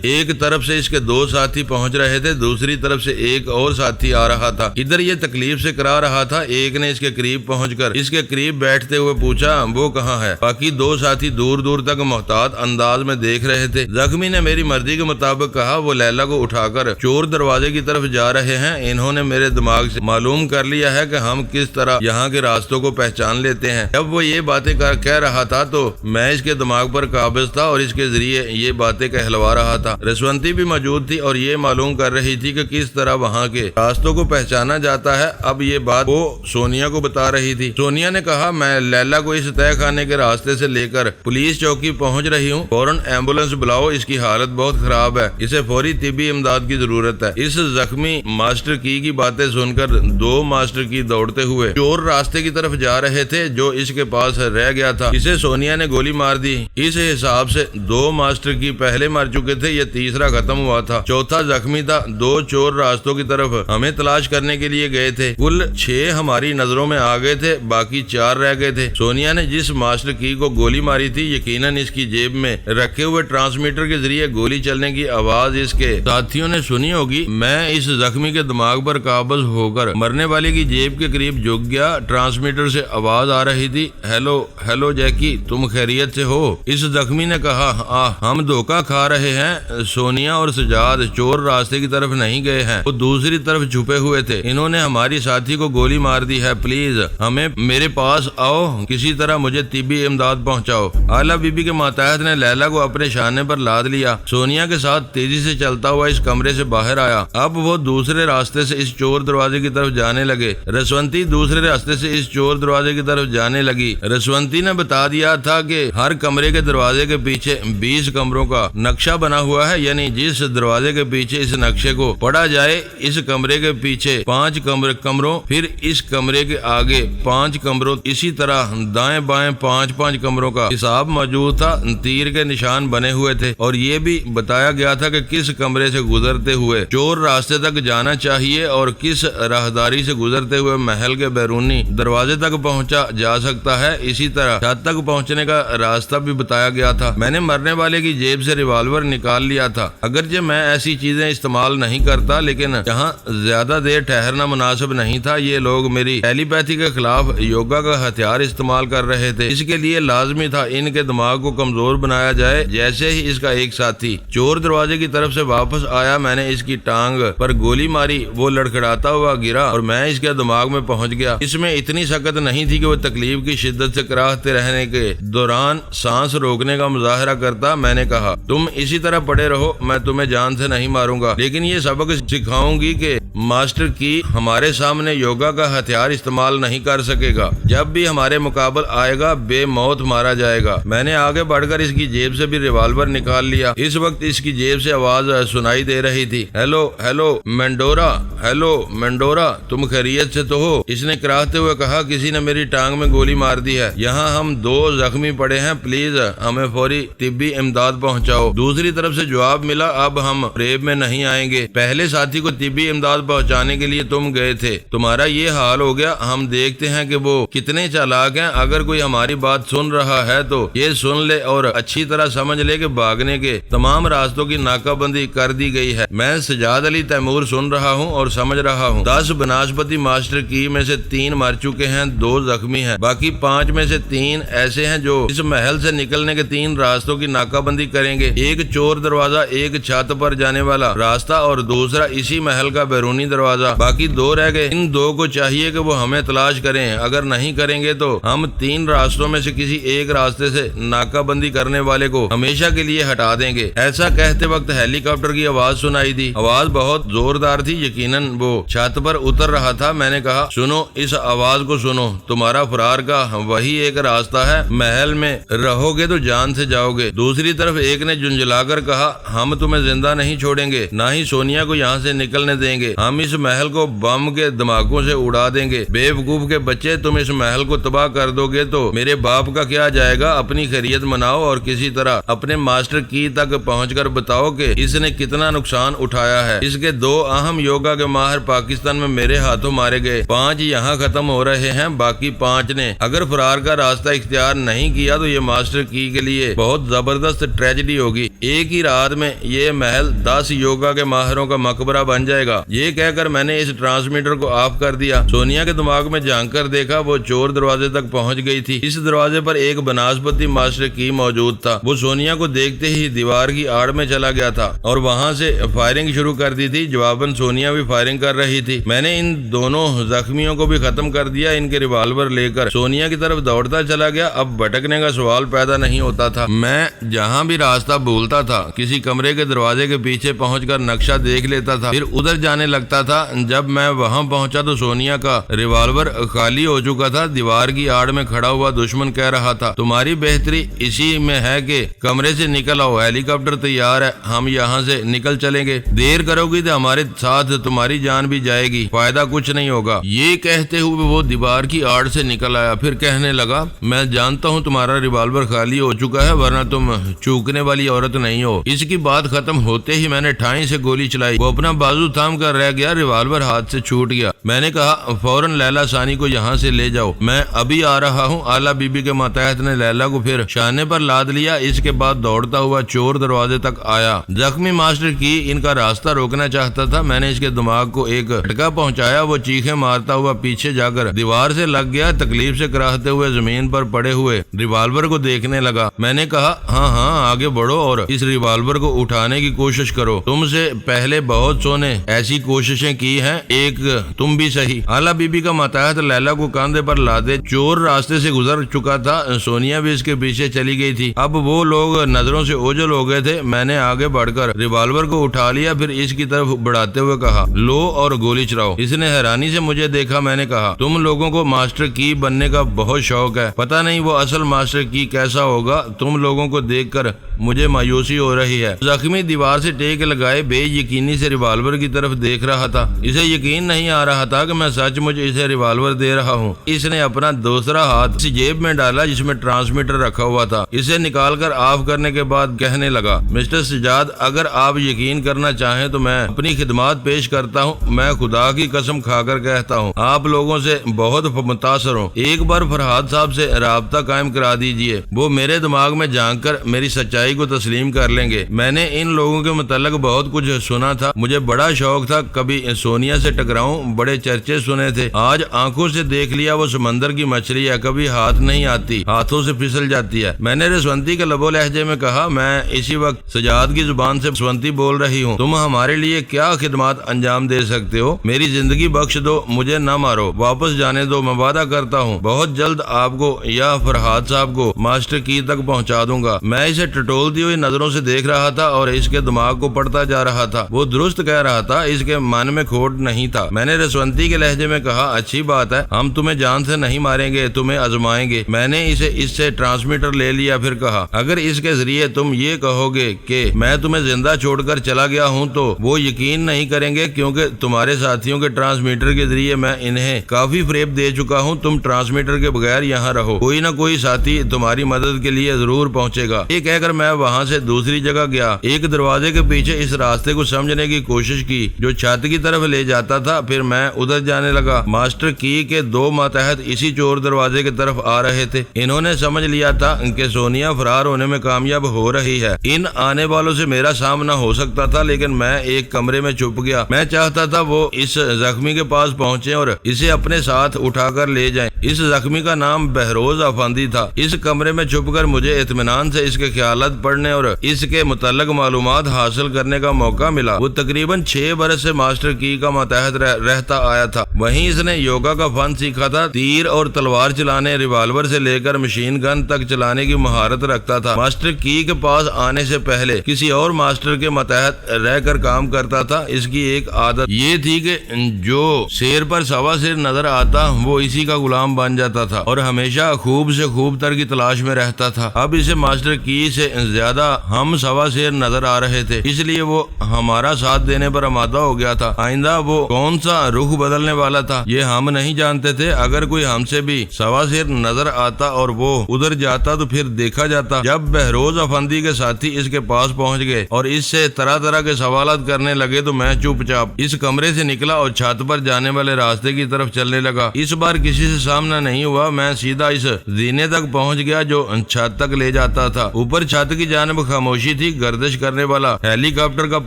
ایک طرف سے اس کے 2 ساتھی پہنچ رہے تھے، دوسری طرف سے ایک اور ساتھی آ رہا تھا۔ ادھر یہ تکلیف سے کرا رہا تھا۔ ایک نے اس کے قریب پہنچ کر اس کے قریب بیٹھتے ہوئے پوچھا وہ کہاں ہے؟ باقی 2 ساتھی دور دور تک محتاط انداز میں دیکھ رہے تھے۔ زخمی نے میری مرضی کے مطابق کہا وہ لیلا کو اٹھا کر چور دروازے کی طرف جا رہے ہیں۔ انہوں نے میرے دماغ سے معلوم کر لیا ہے کہ ہم کس طرح یہاں کے راستوں کو پہچان لیتے ہیں۔ جب وہ یہ باتیں کہہ رہا تھا تو میں اس کے دماغ پر قابض تھا اور اس کے ذریعے یہ باتیں کہلوا رہا تھا۔ رسونتی بھی موجود تھی اور یہ معلوم کر رہی تھی کہ کس طرح وہاں کے راستوں کو پہچانا جاتا ہے۔ اب یہ بات وہ سونیا کو بتا رہی تھی۔ سونیا نے کہا میں لیلا کو اس تہہ خانے کے راستے سے لے کر پولیس چوکی پہنچ رہی ہوں، فوراً ایمبولینس بلاؤ، اس کی حالت بہت خراب ہے، اسے فوری طبی امداد کی ضرورت ہے۔ اس زخمی ماسٹر کی باتیں سن کر 2 ماسٹر کی دوڑتے ہوئے چور راستے کی طرف جا رہے تھے جو اس کے پاس رہ گیا تھا، اسے سونیا نے گولی مار دی۔ اس حساب سے 2 ماسٹر کی پہلے مر چکے تھے، یہ تیسرا ختم ہوا تھا، چوتھا زخمی تھا۔ 2 چور راستوں کی طرف ہمیں تلاش کرنے کے لیے گئے تھے، کل 6 ہماری نظروں میں آ گئے تھے، باقی 4 رہ گئے تھے۔ سونیا نے جس ماسٹر کی کو گولی ماری تھی یقیناً اس کی جیب میں رکھے ہوئے ٹرانسمیٹر کے ذریعے گولی چلنے کی آواز اس کے ساتھیوں نے سنی ہوگی۔ میں اس زخمی کے دماغ پر قابض ہو کر مرنے والے کی جیب کے قریب جھک گیا۔ ٹرانسمیٹر سے آواز آ رہی تھی ہیلو ہیلو جیکی، تم خیریت سے ہو؟ اس زخمی نے کہا ہم دھوکہ کھا رہے ہیں، سونیا اور سجاد چور راستے کی طرف نہیں گئے ہیں، وہ دوسری طرف چھپے ہوئے تھے، انہوں نے ہماری ساتھی کو گولی مار دی ہے، پلیز ہمیں میرے پاس آؤ، کسی طرح مجھے طبی امداد پہنچاؤ۔ آلہ بی بی کے ماتحت نے لیلا کو اپنے شانے پر لاد لیا، سونیا کے ساتھ تیزی سے چلتا ہوا اس کمرے سے باہر آیا۔ اب وہ دوسرے راستے سے اس چور دروازے کی طرف جانے لگے۔ رسونتی دوسرے راستے سے اس چور دروازے کی طرف جانے لگی۔ رسونتی نے بتا دیا تھا کہ ہر کمرے کے دروازے کے پیچھے 20 کمروں کا نقشہ بنا ہوا ہے، یعنی جس دروازے کے پیچھے اس نقشے کو پڑا جائے، اس کمرے کے پیچھے 5 کمروں، پھر اس کمرے کے آگے 5 کمروں، اسی طرح دائیں بائیں 5 کمروں کا حساب موجود تھا، تیر کے نشان بنے ہوئے تھے اور یہ بھی بتایا گیا تھا کہ کس کمرے سے گزرتے ہوئے چور راستے تک جانا چاہیے اور کس راہداری سے گزرتے ہوئے محل کے بیرونی دروازے تک پہنچا جا سکتا ہے۔ اسی طرح چھت تک پہنچنے کا راستہ بھی بتایا گیا تھا۔ میں نے مرنے والے کی جیب سے ریوالور نکال لیا تھا، اگرچہ میں ایسی چیزیں استعمال نہیں کرتا، لیکن جہاں زیادہ دیر ٹھہرنا مناسب نہیں تھا، یہ لوگ میری ٹیلی پیتھی کے خلاف یوگا کا ہتھیار استعمال کر رہے تھے، اس کے لیے لازمی تھا ان کے دماغ کو کمزور بنایا جائے۔ جیسے ہی اس کا ایک ساتھی چور دروازے کی طرف سے واپس آیا، میں نے اس کی ٹانگ پر گولی ماری، وہ لڑکھڑاتا ہوا گرا اور میں اس کے دماغ میں پہنچ گیا۔ اس میں اتنی سخت نہیں تھی کہ وہ تکلیف کی شدت سے کراہتے رہنے کے دوران سانس روکنے کا مظاہرہ کرتا۔ میں نے کہا تم اسی طرح پڑے رہو، میں تمہیں جان سے نہیں ماروں گا، لیکن یہ سبق سکھاؤں گی کہ ماسٹر کی ہمارے سامنے یوگا کا ہتھیار استعمال نہیں کر سکے گا، جب بھی ہمارے مقابل آئے گا بے موت مارا جائے گا۔ میں نے آگے بڑھ کر اس کی جیب سے بھی ریوالور نکال لیا۔ اس وقت اس کی جیب سے آواز سنائی دے رہی تھی ہیلو ہیلو مینڈورا، ہیلو مینڈورا، تم خیریت سے تو ہو؟ اس نے کراہتے ہوئے کہا کسی نے میری ٹانگ میں گولی مار دی ہے، یہاں ہم 2 زخمی پڑے ہیں، پلیز ہمیں فوری طبی امداد پہنچاؤ۔ دوسری طرف سے جواب ملا اب ہم ریب میں نہیں آئیں گے، پہلے ساتھی کو طبی امداد پہنچانے کے لیے تم گئے تھے، تمہارا یہ حال ہو گیا۔ ہم دیکھتے ہیں کہ وہ کتنے چالاک ہیں۔ اگر کوئی ہماری بات سن رہا ہے تو یہ سن لے اور اچھی طرح سمجھ لے کہ بھاگنے کے تمام راستوں کی ناکہ بندی کر دی گئی ہے۔ میں سجاد علی تیمور سن رہا ہوں اور سمجھ رہا ہوں۔ 10 بناسپتی ماسٹر کی میں سے 3 مر چکے ہیں، 2 زخمی ہیں، باقی 5 میں سے 3 ایسے ہیں جو اس محل سے نکلنے کے 3 راستوں کی ناکہ بندی کریں گے، ایک چور دروازہ، ایک چھت پر جانے والا راستہ اور دوسرا اسی محل کا بیرونی دروازہ۔ باقی 2 رہ گئے، ان 2 کو چاہیے کہ وہ ہمیں تلاش کریں، اگر نہیں کریں گے تو ہم 3 راستوں میں سے کسی ایک راستے سے ناکہ بندی کرنے والے کو ہمیشہ کے لیے ہٹا دیں گے۔ ایسا کہتے وقت ہیلی کاپٹر کی آواز سنائی دی، آواز بہت زوردار تھی، یقیناً وہ چھت پر اتر رہا تھا۔ میں نے کہا سنو، اس آواز کو سنو، تمہارا فرار کا وہی ایک راستہ ہے، محل میں رہو گے تو جان سے جاؤ گے۔ دوسری طرف ایک نے جھنجھلا کر کہا ہم تمہیں زندہ نہیں چھوڑیں گے، نہ ہی سونیا کو یہاں سے نکلنے دیں گے، ہم اس محل کو بم کے دھماکوں سے اڑا دیں گے۔ بے وقوف کے بچے، تم اس محل کو تباہ کر دو گے تو میرے باپ کا کیا جائے گا؟ اپنی خیریت مناؤ اور کسی طرح اپنے ماسٹر کی تک پہنچ کر بتاؤ کہ اس نے کتنا نقصان اٹھایا ہے۔ اس کے 2 اہم یوگا کے ماہر پاکستان میں میرے ہاتھوں مارے گئے، 5 یہاں ختم ہو رہے ہیں، باقی 5 نے اگر فرار کا راستہ اختیار نہیں کیا تو یہ ماسٹر کی کے لیے بہت زبردست ٹریجڈی ہوگی۔ ایک ہی رات میں یہ محل 10 یوگا کے ماہروں کا مقبرہ بن جائے گا۔ یہ کہہ کر میں نے اس ٹرانسمیٹر کو آف کر دیا۔ سونیا کے دماغ میں جھانک کر دیکھا، وہ چور دروازے تک پہنچ گئی تھی۔ اس دروازے پر ایک بناسپتی ماسٹر کی موجود تھا۔ وہ سونیا کو دیکھتے ہی دیوار کی آڑ میں چلا گیا تھا اور وہاں سے فائرنگ شروع کر دی تھی۔ جواباً سونیا بھی فائرنگ کر رہی تھی۔ میں نے ان دونوں زخمیوں کو بھی ختم کر دیا۔ ان کے ریوالور لے کر سونیا کی طرف دوڑتا چلا گیا۔ اب بھٹکنے کا سوال پیدا نہیں ہوتا تھا۔ میں جہاں بھی راستہ بھولتا تھا کسی کمرے کے دروازے کے پیچھے پہنچ کر نقشہ دیکھ لیتا تھا، پھر ادھر جانے لگتا تھا۔ جب میں وہاں پہنچا تو سونیا کا ریوالور خالی ہو چکا تھا۔ دیوار کی آڑ میں کھڑا ہوا دشمن کہہ رہا تھا تمہاری بہتری اسی میں ہے کہ کمرے سے نکل آؤ، ہیلی کاپٹر تیار ہے، ہم یہاں سے نکل چلیں گے، دیر کرو گی تو ہمارے ساتھ تمہاری جان بھی جائے گی، فائدہ کچھ نہیں ہوگا۔ یہ کہتے ہوئے وہ دیوار کی آڑ سے نکل آیا، پھر کہنے لگا میں جانتا ہوں تمہارا ریوالور خالی ہو چکا ہے، ورنہ تم چوکنے والی عورت نہیں ہو۔ اس کی بات ختم ہوتے ہی میں نے ٹھائیں سے گولی چلائی۔ وہ اپنا بازو تھام کر رہ گیا، ریوالور ہاتھ سے چھوٹ گیا۔ میں نے کہا فوراً لیلا ثانی کو یہاں سے لے جاؤ، میں ابھی آ رہا ہوں۔ اعلیٰ بی بی کے ماتحت نے لیلا کو پھر شانے پر لاد لیا۔ اس کے بعد دوڑتا ہوا چور دروازے تک آیا۔ زخمی ماسٹر کی ان کا راستہ روکنا چاہتا تھا۔ میں نے اس کے دماغ کو ایک جھٹکا پہنچایا۔ وہ چیخیں مارتا ہوا پیچھے جا کر دیوار سے لگ گیا، تکلیف سے کراہتے ہوئے زمین پر پڑے ہوئے ریوالور کو دیکھنے لگا۔ میں نے کہا ہاں آگے بڑھو اور اس ریوالور کو اٹھانے کی کوشش کرو، تم سے پہلے بہت سو نے ایسی کوششیں کی ہیں، ایک تم بھی صحیح۔ اعلیٰ بی بی کا ماتحت لیلا کو کاندھے پر لادے چور راستے سے گزر چکا تھا۔ سونیا بھی اس کے پیچھے چلی گئی تھی۔ اب وہ لوگ نظروں سے اوجھل ہو گئے تھے۔ میں نے آگے بڑھ کر ریوالور کو اٹھا لیا، پھر اس کی طرف بڑھاتے ہوئے کہا لو اور گولی چلاؤ۔ اس نے حیرانی سے مجھے دیکھا۔ میں نے کہا تم لوگوں کو ماسٹر کی بننے کا بہت شوق ہے، پتہ نہیں وہ اصل ماسٹر کی کیسا ہوگا۔ تم لوگوں کو دیکھ کر مجھے مایوسی ہو رہی ہے۔ زخمی دیوار سے ٹیک لگائے بے یقینی سے ریوالور کی طرف دیکھ رہا تھا۔ اسے یقین نہیں آ رہا تھا کہ میں سچ مجھ اسے ریوالور دے رہا ہوں۔ اس نے اپنا دوسرا ہاتھ اس جیب میں ڈالا جس میں ٹرانسمیٹر رکھا ہوا تھا۔ اسے نکال کر آف کرنے کے بعد کہنے لگا مسٹر سجاد، اگر آپ یقین کرنا چاہیں تو میں اپنی خدمات پیش کرتا ہوں۔ میں خدا کی قسم کھا کر کہتا ہوں آپ لوگوں سے بہت متاثر ہوں۔ ایک بار فرحاد صاحب سے رابطہ قائم کرا دیجئے، وہ میرے دماغ میں جھانک کر میری سچائی کو تسلیم کر لیں گے۔ میں نے ان لوگوں کے متعلق بہت کچھ سنا تھا، مجھے بڑا شوق تھا کبھی سونیا سے ٹکراؤں، بڑے چرچے سنے تھے۔ آج آنکھوں سے دیکھ لیا وہ سمندر کی مچھلی ہے، کبھی ہاتھ نہیں آتی، ہاتھوں سے پھسل جاتی ہے۔ میں نے رسونتی کے لب و لہجے میں کہا میں اسی وقت سجاد کی زبان سے رسونتی بول رہی ہوں، تم ہمارے لیے کیا خدمات انجام دے سکتے ہو؟ میری زندگی بخش دو، مجھے نہ مارو، واپس جانے دو۔ میں وعدہ کرتا ہوں بہت جلد آپ کو یا فرحاد صاحب کو ماسٹر کی تک پہنچا دوں گا۔ میں اسے ٹٹولتی ہوئی نظروں سے دیکھ رہا تھا اور اس کے دماغ کو پڑھتا جا رہا تھا۔ وہ درست کہہ رہا تھا، اس کے من میں کھوٹ نہیں تھا۔ میں نے رسونتی کے لہجے میں کہا اچھی بات ہے، ہم تمہیں جان سے نہیں ماریں گے، تمہیں آزمائیں گے۔ میں نے اس سے ٹرانسمیٹر لے لیا، پھر کہا اگر اس کے ذریعے تم یہ کہو گے کہ میں تمہیں زندہ چھوڑ کر چلا گیا ہوں تو وہ یقین نہیں کریں گے، کیونکہ تمہارے ساتھیوں کے ٹرانسمیٹر کے ذریعے میں انہیں کافی فریب دے چکا ہوں۔ تم ٹرانسمیٹر کے بغیر یہاں رہو، کوئی نہ کوئی ساتھی تمہاری مدد کے لیے ضرور پہنچے گا۔ یہ کہہ کر میں وہاں سے دوسری جگہ گیا، ایک دروازے کے پیچھے اس راستے کو سمجھنے کی کوشش کی جو چھت چھت کی طرف لے جاتا تھا، پھر میں ادھر جانے لگا۔ ماسٹر کی کے 2 ماتحت اسی چور دروازے کی طرف آ رہے تھے۔ انہوں نے سمجھ لیا تھا کہ سونیا فرار ہونے میں کامیاب ہو رہی ہے۔ ان آنے والوں سے میرا سامنا ہو سکتا تھا، لیکن میں ایک کمرے میں چھپ گیا۔ میں چاہتا تھا وہ اس زخمی کے پاس پہنچے اور اسے اپنے ساتھ اٹھا کر لے جائیں۔ اس زخمی کا نام بہروز افندی تھا۔ اس کمرے میں چھپ کر مجھے اطمینان سے اس کے خیالات پڑھنے اور اس کے متعلق معلومات حاصل کرنے کا موقع ملا۔ وہ تقریباً 6 برس سے ماسٹر کی کا ماتحت رہتا آیا تھا۔ وہیں اس نے یوگا کا فن سیکھا تھا۔ تیر اور تلوار چلانے، ریوالور سے لے کر مشین گن تک چلانے کی مہارت رکھتا تھا۔ ماسٹر کی کے پاس آنے سے پہلے کسی اور ماسٹر کے ماتحت رہ کر کام کرتا تھا۔ اس کی ایک عادت یہ تھی کہ جو شیر پر سوا شیر نظر آتا وہ اسی کا غلام بن جاتا تھا اور ہمیشہ خوب سے خوب تر کی تلاش میں رہتا تھا۔ اب اسے ماسٹر کی سے زیادہ ہم سوا شیر نظر آ رہے تھے، اس لیے وہ ہمارا ساتھ دینے پر آمادہ ہو گیا تھا۔ آئندہ وہ کون سا رخ بدلنے والا تھا یہ ہم نہیں جانتے تھے۔ اگر کوئی ہم سے بھی سوا شیر نظر آتا اور وہ ادھر جاتا تو پھر دیکھا جاتا۔ جب بہروز افندی کے ساتھی اس کے پاس پہنچ گئے اور اس سے طرح طرح کے سوالات کرنے لگے تو میں چپ چاپ اس کمرے سے نکلا اور چھت پر جانے والے راستے کی طرف چلنے لگا۔ اس بار کسی سے سامنا نہیں ہوا، میں سیدھا اس زینے تک پہنچ گیا جو چھت تک لے جاتا تھا۔ اوپر چھت کی جانب خاموشی تھی، گردش کرنے والا ہیلی کاپٹر کا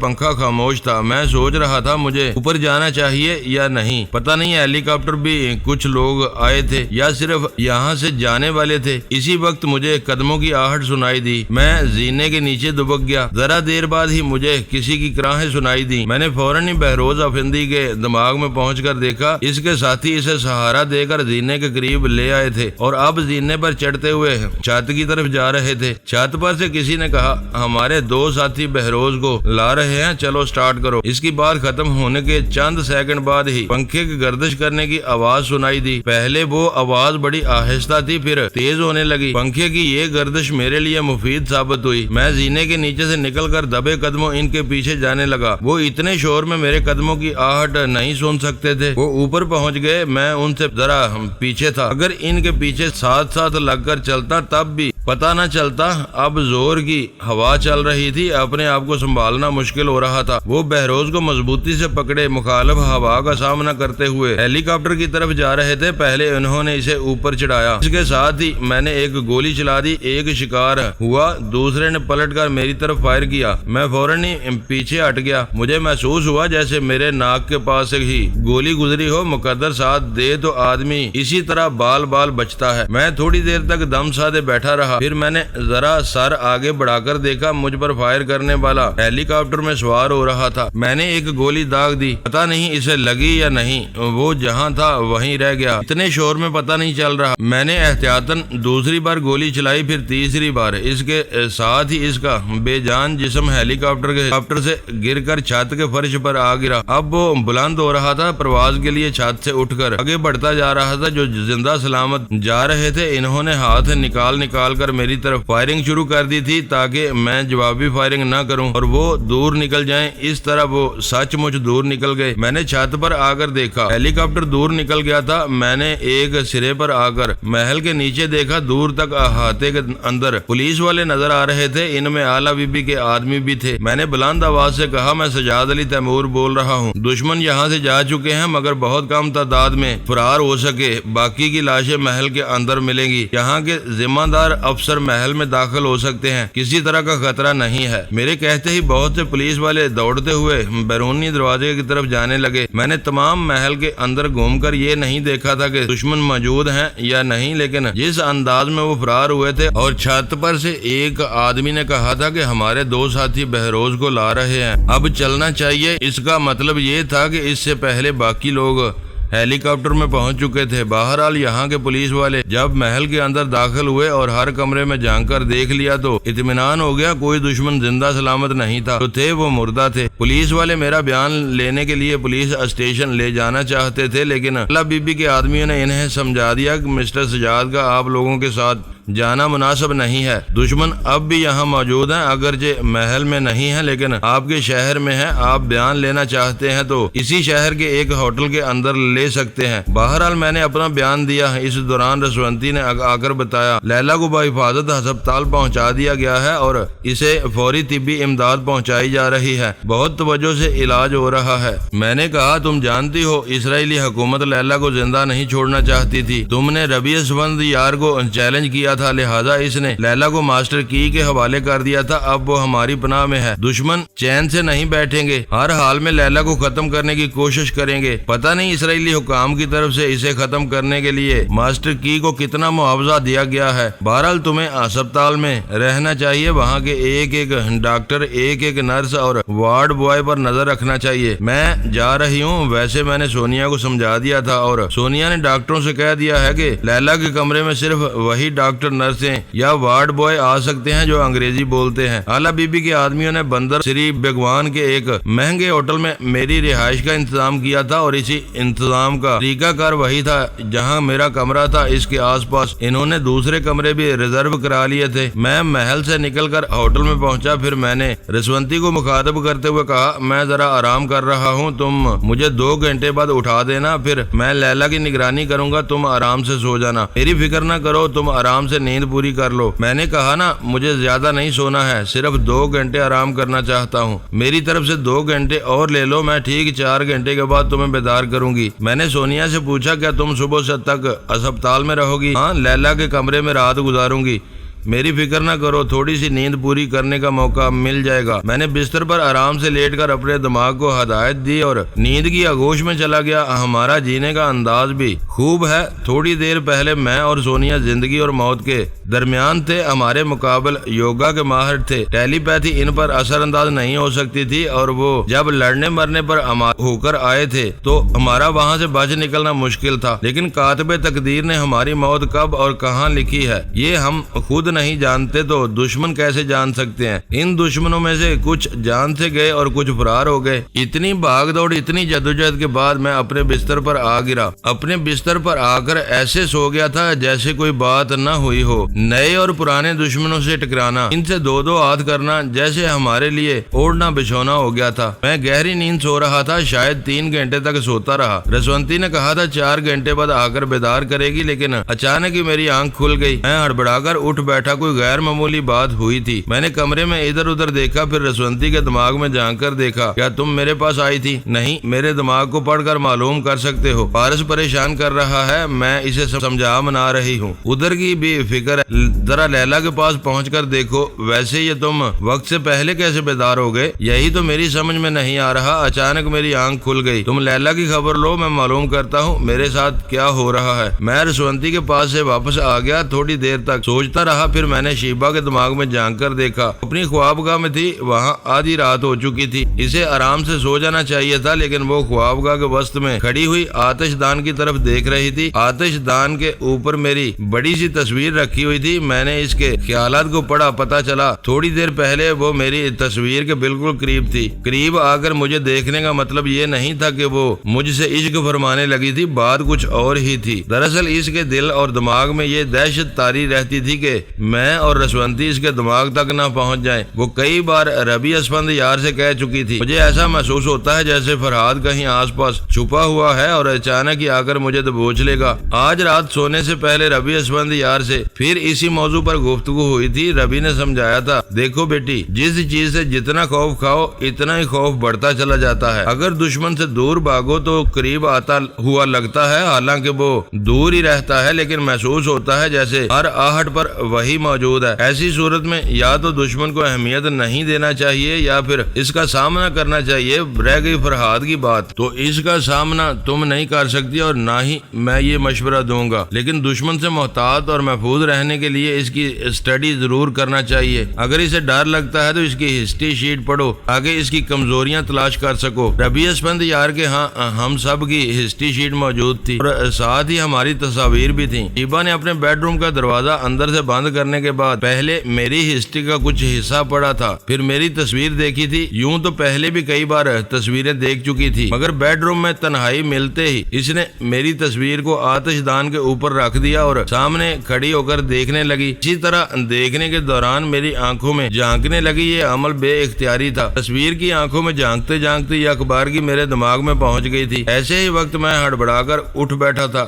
پنکھا خاموش تھا۔ میں سوچ رہا تھا مجھے اوپر جانا چاہیے یا نہیں، پتہ نہیں ہیلی کاپٹر بھی کچھ لوگ آئے تھے یا صرف یہاں سے جانے والے تھے۔ اسی وقت مجھے قدموں کی آہٹ سنائی دی۔ میں زینے کے نیچے دبک گیا۔ ذرا دیر بعد ہی مجھے کسی کی کراہیں سنائی دی۔ میں نے فوراً ہی بہروز افندی کے دماغ میں پہنچ کر دیکھا اس کے ساتھی اسے سہارا دے کر زینے کے قریب لے آئے تھے اور اب زینے پر چڑھتے ہوئے چھت کی طرف جا رہے تھے۔ چھت پر سے کسی نے کہا ہمارے 2 ساتھی بہروز کو لا رہے ہیں، چلو سٹارٹ کرو۔ اس کی بات ختم ہونے کے چند سیکنڈ بعد ہی پنکھے کی گردش کرنے کی آواز سنائی دی۔ پہلے وہ آواز بڑی آہستہ تھی، پھر تیز ہونے لگی۔ پنکھے کی یہ گردش میرے لیے مفید ثابت ہوئی۔ میں زینے کے نیچے سے نکل کر دبے قدموں ان کے پیچھے جانے لگا۔ وہ اتنے شور میں میرے قدموں کی آہٹ نہیں سن سکتے تھے۔ وہ اوپر پہنچ گئے، میں ان سے ذرا پیچھے تھا۔ اگر ان کے پیچھے ساتھ ساتھ لگ کر چلتا تب بھی پتہ نہ چلتا۔ اب زور کی ہوا چل رہی تھی، اپنے آپ کو سنبھالنا مشکل ہو رہا تھا۔ وہ بہروز کو مضبوطی سے پکڑے مخالف ہوا کا سامنا کرتے ہوئے ہیلی کاپٹر کی طرف جا رہے تھے۔ پہلے انہوں نے اسے اوپر چڑھایا، اس کے ساتھ ہی میں نے ایک گولی چلا دی۔ ایک شکار ہوا، دوسرے نے پلٹ کر میری طرف فائر کیا۔ میں فوراً ہی پیچھے ہٹ گیا۔ مجھے محسوس ہوا جیسے میرے ناک کے پاس سے ہی گولی گزری ہو۔ مقدر ساتھ دے تو آدمی اسی طرح بال بال بچتا ہے۔ میں تھوڑی دیر تک دم سادے بیٹھا رہا، پھر میں نے ذرا سر آگے بڑھا کر دیکھا، مجھ پر فائر کرنے والا ہیلی کاپٹر میں سوار ہو رہا تھا۔ میں نے ایک گولی داغ دی، پتہ نہیں اسے لگی یا نہیں، وہ جہاں تھا وہیں رہ گیا۔ اتنے شور میں پتہ نہیں چل رہا۔ میں نے احتیاطاً دوسری بار گولی چلائی، پھر تیسری بار۔ اس کے ساتھ ہی اس کا بے جان جسم ہیلی کاپٹر سے گر کر چھت کے فرش پر آ گرا۔ اب وہ بلند ہو رہا تھا، پرواز کے لیے چھت سے اٹھ کر آگے بڑھتا جا رہا تھا۔ جو زندہ سلامت جا رہے تھے انہوں نے ہاتھ نکال کر میری طرف فائرنگ شروع کر دی تھی تاکہ میں جوابی فائرنگ نہ کروں اور وہ دور نکل جائیں۔ اس طرح وہ سچ مچ دور نکل گئے۔ میں نے چھت پر آ کر دیکھا ہیلی کاپٹر دور نکل گیا تھا۔ میں نے ایک سرے پر آ کر محل کے نیچے دیکھا، دور تک احاطے کے اندر پولیس والے نظر آ رہے تھے، ان میں آلا بی بی کے آدمی بھی تھے۔ میں نے بلند آواز سے کہا میں سجاد علی تیمور بول رہا ہوں، دشمن یہاں سے جا چکے ہیں مگر بہت کم تعداد میں فرار ہو سکے، باقی کی لاشیں محل کے اندر ملیں گی، یہاں کے ذمہ دار افسر محل میں داخل ہو سکتے ہیں، کسی طرح کا خطرہ نہیں ہے۔ میرے کہتے ہی بہت سے پولیس والے دوڑتے ہوئے بیرونی دروازے کی طرف جانے لگے۔ میں نے تمام محل کے اندر گھوم کر یہ نہیں دیکھا تھا کہ دشمن موجود ہیں یا نہیں، لیکن جس انداز میں وہ فرار ہوئے تھے اور چھت پر سے ایک آدمی نے کہا تھا کہ ہمارے 2 ساتھی بہروز کو لا رہے ہیں، اب چلنا چاہیے، اس کا مطلب یہ تھا کہ اس سے پہلے باقی لوگ ہیلی کاپٹر میں پہنچ چکے تھے۔ بہرحال یہاں کے پولیس والے جب محل کے اندر داخل ہوئے اور ہر کمرے میں جھانک کر دیکھ لیا تو اطمینان ہو گیا، کوئی دشمن زندہ سلامت نہیں تھا، جو تھے وہ مردہ تھے۔ پولیس والے میرا بیان لینے کے لیے پولیس اسٹیشن لے جانا چاہتے تھے، لیکن اللہ بی بی کے آدمیوں نے انہیں سمجھا دیا کہ مسٹر سجاد کا آپ لوگوں کے ساتھ جانا مناسب نہیں ہے۔ دشمن اب بھی یہاں موجود ہیں، اگرچہ محل میں نہیں ہے لیکن آپ کے شہر میں ہے۔ آپ بیان لینا چاہتے ہیں تو اسی شہر کے ایک ہوٹل کے اندر لے سکتے ہیں۔ بہرحال میں نے اپنا بیان دیا۔ اس دوران رسونتی نے آ کر بتایا لیلا کو بحفاظت ہسپتال پہنچا دیا گیا ہے اور اسے فوری طبی امداد پہنچائی جا رہی ہے، بہت توجہ سے علاج ہو رہا ہے۔ میں نے کہا تم جانتی ہو اسرائیلی حکومت لیلا کو زندہ نہیں چھوڑنا چاہتی تھی۔ تم نے ربی اسفندیار کو چیلنج کیا تھا، لہذا اس نے لیلا کو ماسٹر کی کے حوالے کر دیا تھا۔ اب وہ ہماری پناہ میں ہے۔ دشمن چین سے نہیں بیٹھیں گے، ہر حال میں لیلا کو ختم کرنے کی کوشش کریں گے۔ پتہ نہیں اسرائیلی حکام کی طرف سے اسے ختم کرنے کے لیے ماسٹر کی کو کتنا معاوضہ دیا گیا ہے۔ بہرحال تمہیں ہسپتال میں رہنا چاہیے، وہاں کے ایک ایک ڈاکٹر، ایک ایک نرس اور وارڈ بوائے پر نظر رکھنا چاہیے۔ میں جا رہی ہوں۔ ویسے میں نے سونیا کو سمجھا دیا تھا اور سونیا نے ڈاکٹروں سے کہہ دیا ہے کہ لیلا کے کمرے میں صرف وہی ڈاکٹر، نرسیں یا وارڈ بوائے آ سکتے ہیں جو انگریزی بولتے ہیں۔ اعلیٰ بی بی کے آدمیوں نے بندر سری بیگوان کے ایک مہنگے ہوٹل میں میری رہائش کا انتظام کیا تھا اور اسی انتظام کا طریقہ کار وہی تھا جہاں میرا کمرہ تھا۔ اس کے آس پاس انہوں نے دوسرے کمرے بھی ریزرو کرا لیے تھے۔ میں محل سے نکل کر ہوٹل میں پہنچا، پھر میں نے رسونتی کو مخاطب کرتے ہوئے کہا میں ذرا آرام کر رہا ہوں، تم مجھے 2 گھنٹے بعد اٹھا دینا، پھر میں لیلا کی نگرانی کروں گا، تم آرام سے سو جانا، میری فکر نہ کرو، تم آرام سے نیند پوری کر لو۔ میں نے کہا نا مجھے زیادہ نہیں سونا ہے، صرف 2 گھنٹے آرام کرنا چاہتا ہوں، میری طرف سے 2 گھنٹے اور لے لو، میں ٹھیک 4 گھنٹے کے بعد تمہیں بیدار کروں گی۔ میں نے سونیا سے پوچھا کیا تم صبح سے تک ہسپتال میں رہو گی؟ ہاں، لیلا کے کمرے میں رات گزاروں گی، میری فکر نہ کرو، تھوڑی سی نیند پوری کرنے کا موقع مل جائے گا۔ میں نے بستر پر آرام سے لیٹ کر اپنے دماغ کو ہدایت دی اور نیند کی آغوش میں چلا گیا۔ ہمارا جینے کا انداز بھی خوب ہے۔ تھوڑی دیر پہلے میں اور سونیا زندگی اور موت کے درمیان تھے، ہمارے مقابل یوگا کے ماہر تھے، ٹیلی پیتھی ان پر اثر انداز نہیں ہو سکتی تھی اور وہ جب لڑنے مرنے پر ہو کر آئے تھے تو ہمارا وہاں سے بچ نکلنا مشکل تھا، لیکن کاتب تقدیر نے ہماری موت کب اور کہاں لکھی ہے یہ ہم خود نہیں جانتے تو دشمن کیسے جان سکتے ہیں؟ ان دشمنوں میں سے کچھ جان سے گئے اور کچھ فرار ہو گئے۔ اتنی بھاگ دوڑ، اتنی جدوجہد کے بعد میں اپنے بستر پر آ گرا۔ اپنے بستر پر آ کر ایسے سو گیا تھا جیسے کوئی بات نہ ہوئی ہو۔ نئے اور پرانے دشمنوں سے ٹکرانا، ان سے 2 ہاتھ کرنا جیسے ہمارے لیے اوڑھنا بچھونا ہو گیا تھا۔ میں گہری نیند سو رہا تھا، شاید 3 گھنٹے تک سوتا رہا۔ رسونتی نے کہا تھا 4 گھنٹے بعد آ کر بیدار کرے گی، لیکن اچانک ہی میری آنکھ کھل گئی۔ میں ہڑبڑا کر اٹھ بیٹھا، کوئی غیر معمولی بات ہوئی تھی۔ میں نے کمرے میں ادھر ادھر دیکھا، پھر رسونتی کے دماغ میں جھانک کر دیکھا۔ کیا تم میرے پاس آئی تھی؟ نہیں، میرے دماغ کو پڑھ کر معلوم کر سکتے ہو۔ پارس پریشان کر رہا ہے، میں اسے سمجھا منا رہی ہوں۔ ادھر کی بھی فکر ہے، ذرا لیلا کے پاس پہنچ کر دیکھو۔ ویسے یہ تم وقت سے پہلے کیسے بیدار ہو گئے؟ یہی تو میری سمجھ میں نہیں آ رہا۔ اچانک میری آنکھ کھل گئی۔ تم لیلا کی خبر لو، میں معلوم کرتا ہوں میرے ساتھ کیا ہو رہا ہے۔ میں رسونتی کے پاس سے واپس آ گیا، تھوڑی دیر تک سوچتا رہا، پھر میں نے شیبا کے دماغ میں جھانک کر دیکھا۔ اپنی خوابگاہ میں تھی، وہاں آدھی رات ہو چکی تھی، اسے آرام سے سو جانا چاہیے تھا، لیکن وہ خوابگاہ کے وسط میں کھڑی ہوئی آتش دان کی طرف دیکھ رہی تھی۔ آتش دان کے اوپر میری بڑی سی تصویر رکھی ہوئی تھی۔ میں نے اس کے خیالات کو پڑھا، پتا چلا تھوڑی دیر پہلے وہ میری تصویر کے بالکل قریب تھی۔ قریب آ کر مجھے دیکھنے کا مطلب یہ نہیں تھا کہ وہ مجھ سے عشق فرمانے لگی تھی، بات کچھ اور ہی تھی۔ دراصل اس کے دل اور دماغ میں یہ دہشت طاری رہتی تھی کہ میں اور رسونتی اس کے دماغ تک نہ پہنچ جائیں۔ وہ کئی بار ربی اسفندیار سے کہہ چکی تھی۔ مجھے ایسا محسوس ہوتا ہے جیسے فرحاد کہیں آس پاس چھپا ہوا ہے اور اچانک ہی آ کر مجھے دبوچ لے گا۔ آج رات سونے سے پہلے ربی اسفندیار سے پھر اسی موضوع پر گفتگو ہوئی تھی۔ ربی نے سمجھایا تھا، دیکھو بیٹی، جس چیز سے جتنا خوف کھاؤ اتنا ہی خوف بڑھتا چلا جاتا ہے۔ اگر دشمن سے دور بھاگو تو قریب آتا ہوا لگتا ہے، حالانکہ وہ دور ہی رہتا ہے، لیکن محسوس ہوتا ہے جیسے ہر آہٹ پر وہی موجود ہے۔ ایسی صورت میں یا تو دشمن کو اہمیت نہیں دینا چاہیے یا پھر اس کا سامنا کرنا چاہیے۔ رہ گئی فرحاد کی بات، تو اس کا سامنا تم نہیں کر سکتی اور نہ ہی میں یہ مشورہ دوں گا، لیکن دشمن سے محتاط اور محفوظ رہنے کے لیے اس کی اسٹڈی ضرور کرنا چاہیے۔ اگر اسے ڈر لگتا ہے تو اس کی ہسٹری شیٹ پڑھو تاکہ اس کی کمزوریاں تلاش کر سکو۔ ربی اسفندیار کے ہاں ہم سب کی ہسٹری شیٹ موجود تھی اور ساتھ ہی ہماری تصاویر بھی تھیں۔ شیبا نے اپنے بیڈ روم کا دروازہ اندر سے بند کرنے کے بعد پہلے میری ہسٹری کا کچھ حصہ پڑھا تھا، پھر میری تصویر دیکھی تھی۔ یوں تو پہلے بھی کئی بار تصویریں دیکھ چکی تھی، مگر بیڈ روم میں تنہائی ملتے ہی اس نے میری تصویر کو آتش دان کے اوپر رکھ دیا اور سامنے کھڑی ہو کر دیکھنے لگی۔ اسی طرح دیکھنے کے دوران میری آنکھوں میں جھانکنے لگی۔ یہ عمل بے اختیاری تھا۔ تصویر کی آنکھوں میں جھانکتے جھانکتے یہ اخبار کی میرے دماغ میں پہنچ گئی تھی۔ ایسے ہی وقت میں ہڑبڑا کر اٹھ بیٹھا تھا۔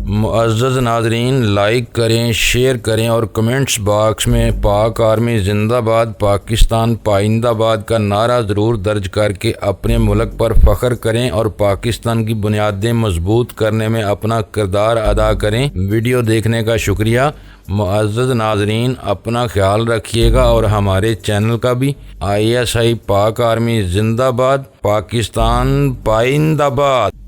معزز ناظرین، لائک کریں، شیئر کریں اور کمنٹس باکس میں پاک آرمی زندہ باد، پاکستان پائندہ باد کا نعرہ ضرور درج کر کے اپنے ملک پر فخر کریں اور پاکستان کی بنیادیں مضبوط کرنے میں اپنا کردار ادا کریں۔ ویڈیو دیکھنے کا شکریہ۔ معزز ناظرین، اپنا خیال رکھیے گا اور ہمارے چینل کا بھی۔ ISI پاک آرمی زندہ باد، پاکستان پائندہ باد۔